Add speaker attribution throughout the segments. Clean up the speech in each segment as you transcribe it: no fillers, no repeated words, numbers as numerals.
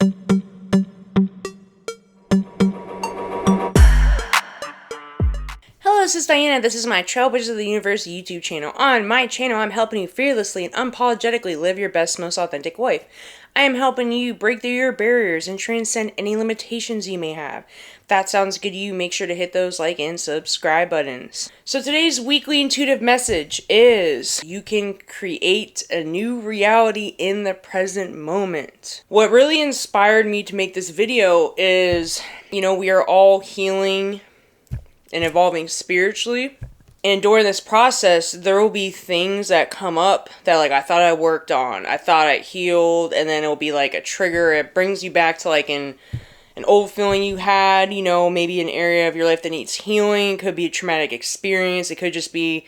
Speaker 1: Hello, this is Diana. This is my Trailblazers of the Universe YouTube channel. On my channel, I'm helping you fearlessly and unapologetically live your best, most authentic life. I am helping you break through your barriers and transcend any limitations you may have. If that sounds good to you, make sure to hit those like and subscribe buttons. So today's weekly intuitive message is you can create a new reality in the present moment. What really inspired me to make this video is, we are all healing and evolving spiritually. And during this process, there will be things that come up that I thought I worked on. I thought I healed, and then it'll be like a trigger. It brings you back to an old feeling you had, maybe an area of your life that needs healing. It could be a traumatic experience. It could just be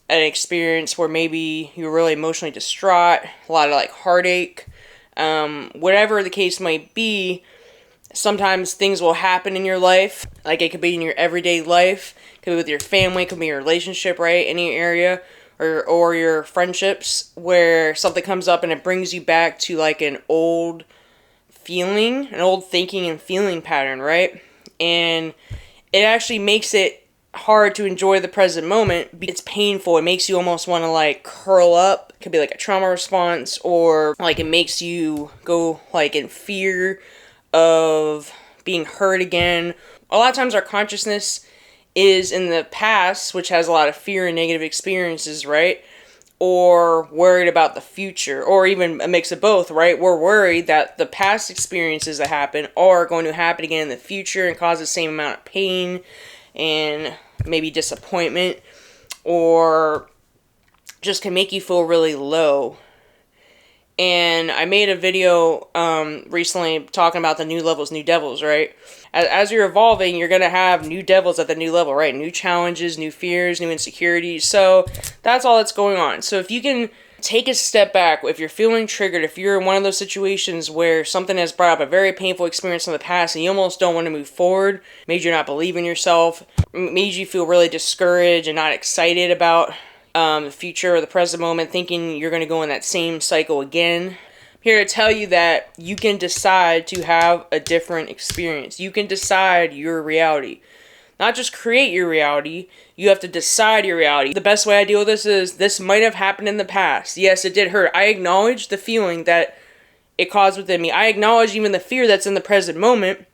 Speaker 1: an experience where maybe you're really emotionally distraught, a lot of heartache. Whatever the case might be, sometimes things will happen in your life. It could be in your everyday life. It could be with your family. It could be your relationship, right? Any area or your friendships where something comes up and it brings you back to an old feeling, an old thinking and feeling pattern, right? And it actually makes it hard to enjoy the present moment. It's painful. It makes you almost want to curl up. It could be a trauma response, or it makes you go in fear of being hurt again. A lot of times our consciousness is in the past, which has a lot of fear and negative experiences, right? Or worried about the future, or even a mix of both, right? We're worried that the past experiences that happen are going to happen again in the future and cause the same amount of pain and maybe disappointment, or just can make you feel really low. And I made a video recently talking about the new levels, new devils, right? As you're evolving, you're going to have new devils at the new level, right? New challenges, new fears, new insecurities. So that's all that's going on. So if you can take a step back, if you're feeling triggered, if you're in one of those situations where something has brought up a very painful experience in the past and you almost don't want to move forward, made you not believe in yourself, made you feel really discouraged and not excited about the future or the present moment, thinking you're going to go in that same cycle again, I'm here to tell you that you can decide to have a different experience. You can decide your reality. Not just create your reality, you have to decide your reality. The best way I deal with this might have happened in the past. Yes, it did hurt. I acknowledge the feeling that it caused within me. I acknowledge even the fear that's in the present moment.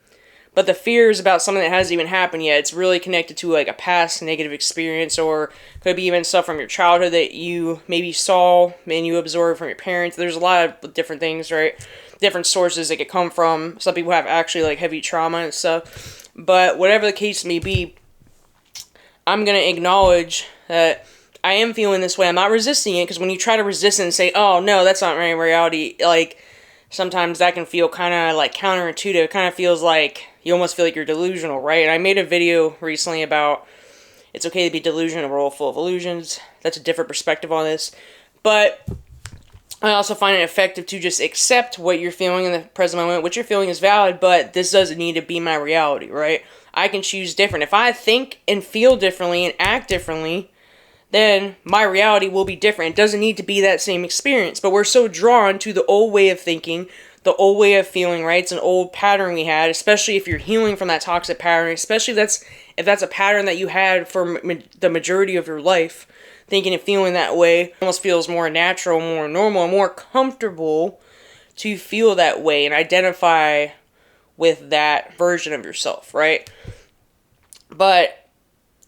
Speaker 1: But the fear is about something that hasn't even happened yet. It's really connected to a past negative experience, or could be even stuff from your childhood that you maybe saw and you absorbed from your parents. There's a lot of different things, right? Different sources it could come from. Some people have actually heavy trauma and stuff. But whatever the case may be, I'm going to acknowledge that I am feeling this way. I'm not resisting it, because when you try to resist it and say, oh no, that's not my reality, sometimes that can feel kind of counterintuitive. It kind of feels like you almost feel like you're delusional, right? And I made a video recently about it's okay to be delusional, we're all full of illusions. That's a different perspective on this. But I also find it effective to just accept what you're feeling in the present moment. What you're feeling is valid, but this doesn't need to be my reality, right? I can choose different. If I think and feel differently and act differently, then my reality will be different. It doesn't need to be that same experience. But we're so drawn to the old way of thinking, the old way of feeling, right? It's an old pattern we had, especially if you're healing from that toxic pattern, especially if that's a pattern that you had for the majority of your life. Thinking and feeling that way almost feels more natural, more normal, and more comfortable to feel that way and identify with that version of yourself, right? But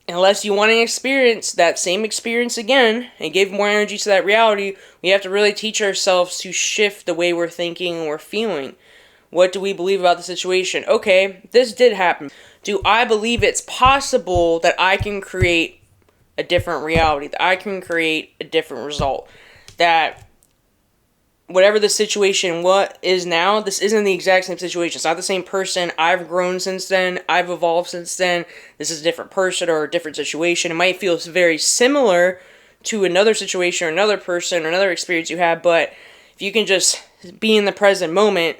Speaker 1: unless you want to experience that same experience again and give more energy to that reality, we have to really teach ourselves to shift the way we're thinking and we're feeling. What do we believe about the situation? Okay, this did happen. Do I believe it's possible that I can create a different reality, that I can create a different result, that whatever the situation what is now, this isn't the exact same situation. It's not the same person. I've grown since then. I've evolved since then. This is a different person or a different situation. It might feel very similar to another situation or another person or another experience you had, but if you can just be in the present moment,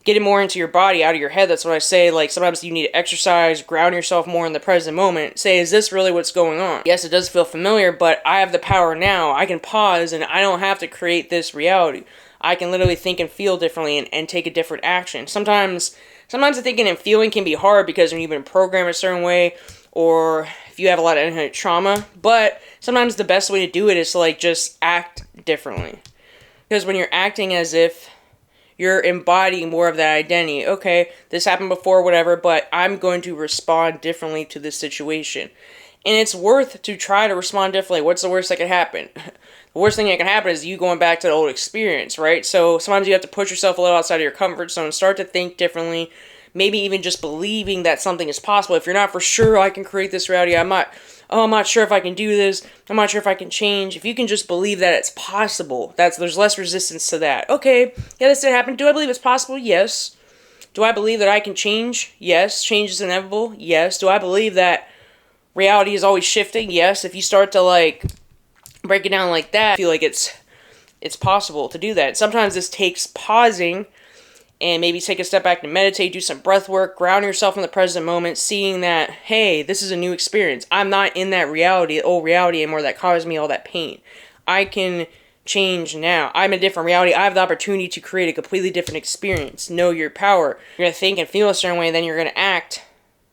Speaker 1: get it more into your body, out of your head. That's what I say. Sometimes you need to exercise, ground yourself more in the present moment. Say, is this really what's going on? Yes, it does feel familiar, but I have the power now. I can pause and I don't have to create this reality. I can literally think and feel differently and take a different action. Sometimes the thinking and feeling can be hard because when you've been programmed a certain way, or if you have a lot of inherent trauma, but sometimes the best way to do it is to like just act differently. Because when you're acting as if you're embodying more of that identity, okay, this happened before, whatever, but I'm going to respond differently to this situation. And it's worth to try to respond differently. What's the worst that could happen? The worst thing that can happen is you going back to the old experience, right? So sometimes you have to push yourself a little outside of your comfort zone, start to think differently, maybe even just believing that something is possible. If you're not for sure, I can create this reality, I'm not sure if I can do this, I'm not sure if I can change. If you can just believe that it's possible, there's less resistance to that. Okay, yeah, this did happen. Do I believe it's possible? Yes. Do I believe that I can change? Yes. Change is inevitable? Yes. Do I believe that reality is always shifting? Yes. If you start to like break it down like that, I feel like it's possible to do that. Sometimes this takes pausing and maybe take a step back to meditate, do some breath work, ground yourself in the present moment, seeing that, hey, this is a new experience. I'm not in that reality, old reality anymore that caused me all that pain. I can change now. I'm in a different reality. I have the opportunity to create a completely different experience. Know your power. You're going to think and feel a certain way, then you're going to act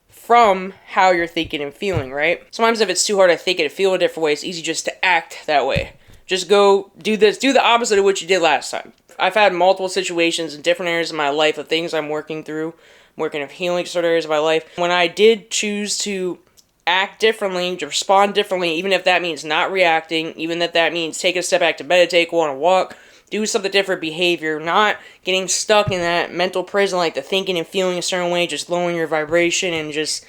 Speaker 1: from how you're thinking and feeling, right? Sometimes if it's too hard to think and feel a different way, it's easy just to act that way. Just go do this, do the opposite of what you did last time. I've had multiple situations in different areas of my life of things I'm working through. I'm working on healing certain areas of my life. When I did choose to act differently, to respond differently, even if that means not reacting, even if that means take a step back to meditate, go on a walk, do something different behavior, not getting stuck in that mental prison, like the thinking and feeling a certain way, just lowering your vibration and just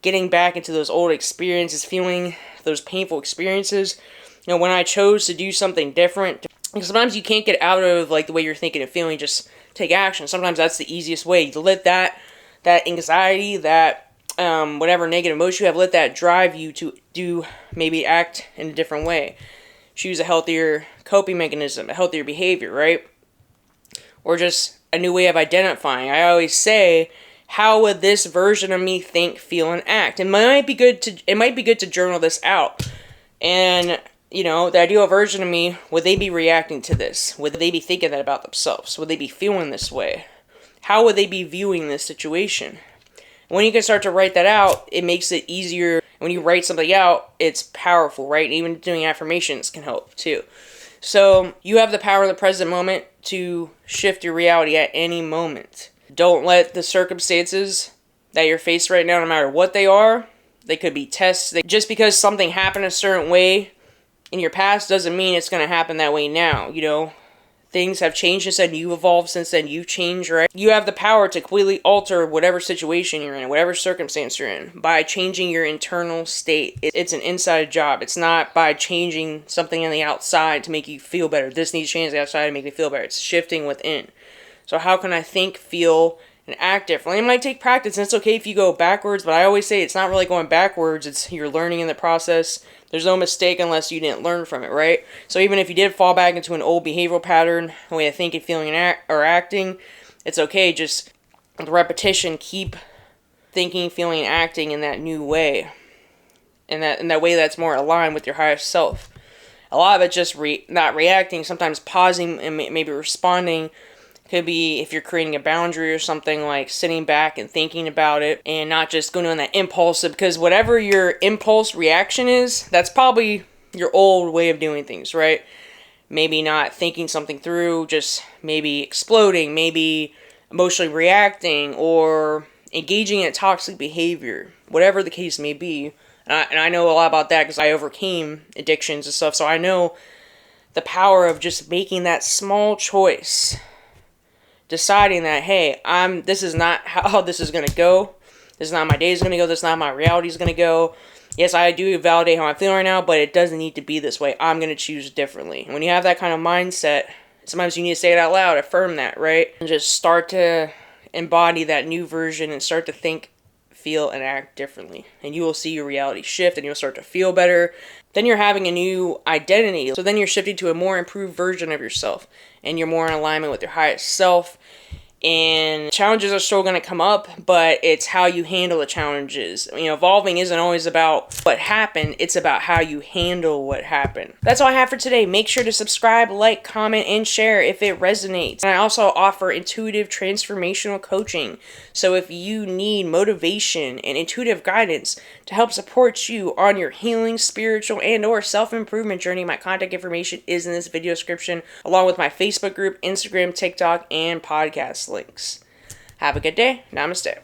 Speaker 1: getting back into those old experiences, feeling those painful experiences. You know, when I chose to do something different, because sometimes you can't get out of like the way you're thinking and feeling, just take action. Sometimes that's the easiest way. To let that anxiety, that whatever negative emotion you have, let that drive you to do, maybe act in a different way. Choose a healthier coping mechanism, a healthier behavior, right? Or just a new way of identifying. I always say, how would this version of me think, feel, and act? It might be good to journal this out. And you know, the ideal version of me, would they be reacting to this? Would they be thinking that about themselves? Would they be feeling this way? How would they be viewing this situation? When you can start to write that out, it makes it easier. When you write something out, it's powerful, right? And even doing affirmations can help too. So you have the power in the present moment to shift your reality at any moment. Don't let the circumstances that you're faced right now, no matter what they are, they could be tests. Just because something happened a certain way in your past doesn't mean it's going to happen that way now. You know, things have changed since then. You've evolved since then. You've changed, right? You have the power to completely alter whatever situation you're in, whatever circumstance you're in, by changing your internal state. It's an inside job. It's not by changing something on the outside to make you feel better. This needs to change the outside to make me feel better. It's shifting within. So how can I think, feel, and act differently? It might take practice, and it's okay if you go backwards, but I always say it's not really going backwards. It's you're learning in the process. There's no mistake unless you didn't learn from it, right? So even if you did fall back into an old behavioral pattern, a way of thinking, feeling, and acting, it's okay. Just with repetition, keep thinking, feeling, and acting in that new way, in that way that's more aligned with your highest self. A lot of it just not reacting, sometimes pausing and maybe responding. Could be if you're creating a boundary or something, like sitting back and thinking about it and not just going on that impulsive, because whatever your impulse reaction is, that's probably your old way of doing things, right? Maybe not thinking something through, just maybe exploding, maybe emotionally reacting or engaging in toxic behavior, whatever the case may be. And I know a lot about that because I overcame addictions and stuff, so I know the power of just making that small choice. Deciding that, hey, this is not how this is going to go. This is not my day is going to go. This is not how my reality is going to go. Yes, I do validate how I'm feeling right now, but it doesn't need to be this way. I'm going to choose differently. When you have that kind of mindset, sometimes you need to say it out loud, affirm that, right? And just start to embody that new version and start to think, feel, and act differently. And you will see your reality shift and you'll start to feel better. Then you're having a new identity. So then you're shifting to a more improved version of yourself. And you're more in alignment with your highest self. and challenges are still going to come up, but it's how you handle the challenges. Evolving isn't always about what happened, it's about how you handle what happened. That's all I have for today. Make sure to subscribe, like, comment, and share if it resonates. And I also offer intuitive transformational coaching. So if you need motivation and intuitive guidance to help support you on your healing, spiritual, and or self-improvement journey, my contact information is in this video description, along with my Facebook group, Instagram, TikTok, and podcast links. Have a good day. Namaste.